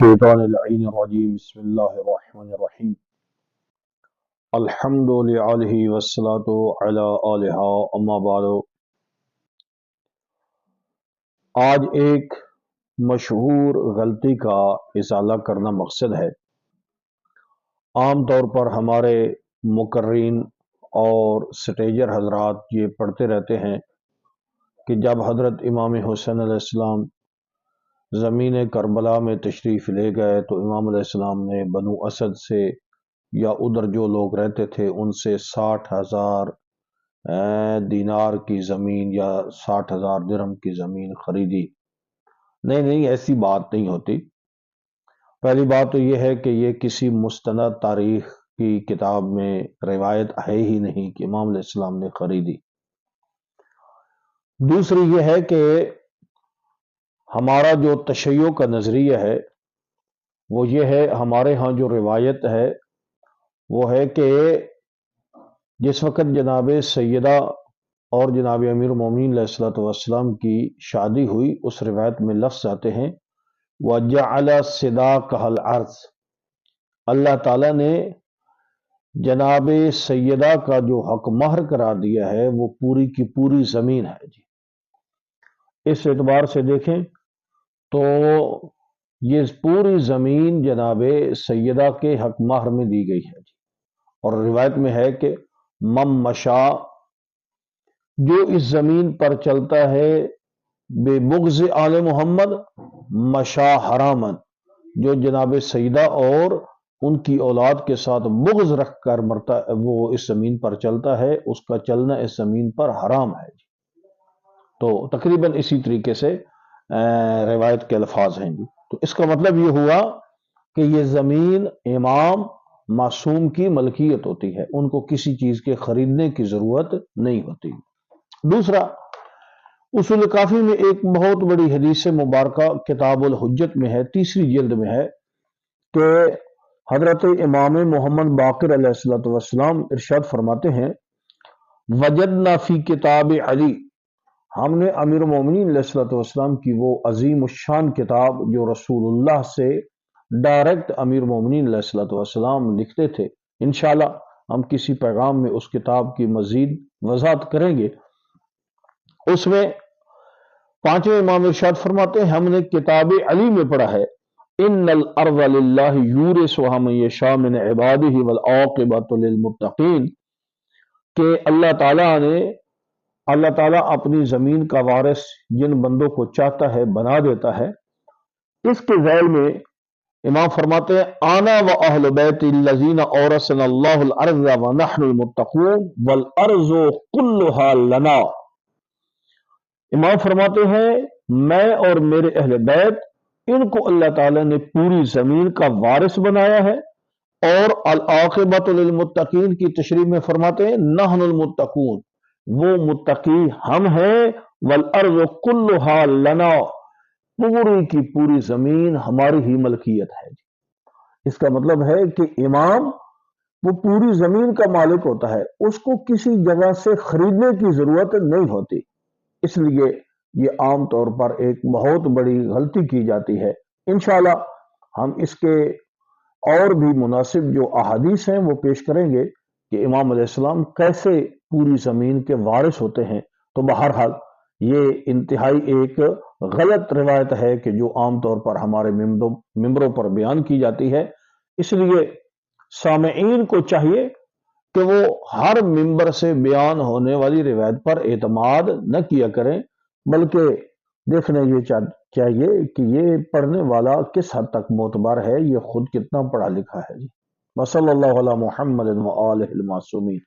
الشيطان اللعين الرجيم بسم الله الرحمن الرحيم الحمد لله والصلاة على آلها اما بعد آج ایک مشہور غلطی کا ازالہ کرنا مقصد ہے۔ عام طور پر ہمارے مقررین اور سٹیجر حضرات یہ پڑھتے رہتے ہیں کہ جب حضرت امام حسین علیہ السلام زمین کربلا میں تشریف لے گئے تو امام علیہ السلام نے بنو اسد سے یا ادھر جو لوگ رہتے تھے ان سے 60,000 دینار کی زمین یا 60,000 درہم کی زمین خریدی۔ نہیں، ایسی بات نہیں ہوتی۔ پہلی بات تو یہ ہے کہ یہ کسی مستند تاریخ کی کتاب میں روایت ہے ہی نہیں کہ امام علیہ السلام نے خریدی۔ دوسری یہ ہے کہ ہمارا جو تشیع کا نظریہ ہے وہ یہ ہے، ہمارے ہاں جو روایت ہے وہ ہے کہ جس وقت جناب سیدہ اور جناب امیر المومنین علیہ السلام کی شادی ہوئی، اس روایت میں لفظ آتے ہیں وَجَعَلَ صِدَاقَهَا الْأَرْض، اللہ تعالیٰ نے جناب سیدہ کا جو حق مہر قرار دیا ہے وہ پوری کی پوری زمین ہے جی۔ اس اعتبار سے دیکھیں تو یہ پوری زمین جناب سیدہ کے حق مہر میں دی گئی ہے جی۔ اور روایت میں ہے کہ مم مشا، جو اس زمین پر چلتا ہے بے بغض آل محمد مشا حرامن، جو جناب سیدہ اور ان کی اولاد کے ساتھ بغض رکھ کر مرتا وہ اس زمین پر چلتا ہے، اس کا چلنا اس زمین پر حرام ہے جی۔ تو تقریباً اسی طریقے سے روایت کے الفاظ ہیں جی۔ تو اس کا مطلب یہ ہوا کہ یہ زمین امام معصوم کی ملکیت ہوتی ہے، ان کو کسی چیز کے خریدنے کی ضرورت نہیں ہوتی۔ دوسرا، اصول کافی میں ایک بہت بڑی حدیث مبارکہ کتاب الحجت میں ہے، تیسری جلد میں ہے کہ حضرت امام محمد باقر علیہ السلام ارشاد فرماتے ہیں وجدنا فی کتاب علی، ہم نے امیر المومنین علیہ السلام کی وہ عظیم الشان کتاب جو رسول اللہ سے ڈائریکٹ امیر المومنین علیہ السلام لکھتے تھے، انشاءاللہ ہم کسی پیغام میں اس کتاب کی مزید وضاحت کریں گے۔ اس میں پانچویں امام ارشاد فرماتے ہیں ہم نے کتاب علی میں پڑھا ہے ان الارض للہ یورثها من یشاء من عباده والعاقبۃ للمتقین، کہ اللہ تعالیٰ اپنی زمین کا وارث جن بندوں کو چاہتا ہے بنا دیتا ہے۔ اس کے ذیل میں امام فرماتے ہیں آنا و اہل بیت الذین اورثنا اللہ الارض ونحن المتقون والارض کلھا لنا، امام فرماتے ہیں میں اور میرے اہل بیت، ان کو اللہ تعالیٰ نے پوری زمین کا وارث بنایا ہے۔ اور العاقبۃ للمتقین کی تشریح میں فرماتے ہیں نحن المتقون، وہ متقی ہم ہیں، والارض کلھا لنا، پوری کی پوری زمین ہماری ہی ملکیت ہے۔ اس کا مطلب ہے کہ امام وہ پوری زمین کا مالک ہوتا ہے، اس کو کسی جگہ سے خریدنے کی ضرورت نہیں ہوتی۔ اس لیے یہ عام طور پر ایک بہت بڑی غلطی کی جاتی ہے۔ انشاءاللہ ہم اس کے اور بھی مناسب جو احادیث ہیں وہ پیش کریں گے کہ امام علیہ السلام کیسے پوری زمین کے وارث ہوتے ہیں۔ تو بہرحال یہ انتہائی ایک غلط روایت ہے کہ جو عام طور پر ہمارے ممبروں پر بیان کی جاتی ہے۔ اس لیے سامعین کو چاہیے کہ وہ ہر ممبر سے بیان ہونے والی روایت پر اعتماد نہ کیا کریں، بلکہ دیکھنا یہ چاہیے کہ یہ پڑھنے والا کس حد تک معتبر ہے، یہ خود کتنا پڑھا لکھا ہے جی۔ وصلی اللہ علی محمد و آلہ المعصومین۔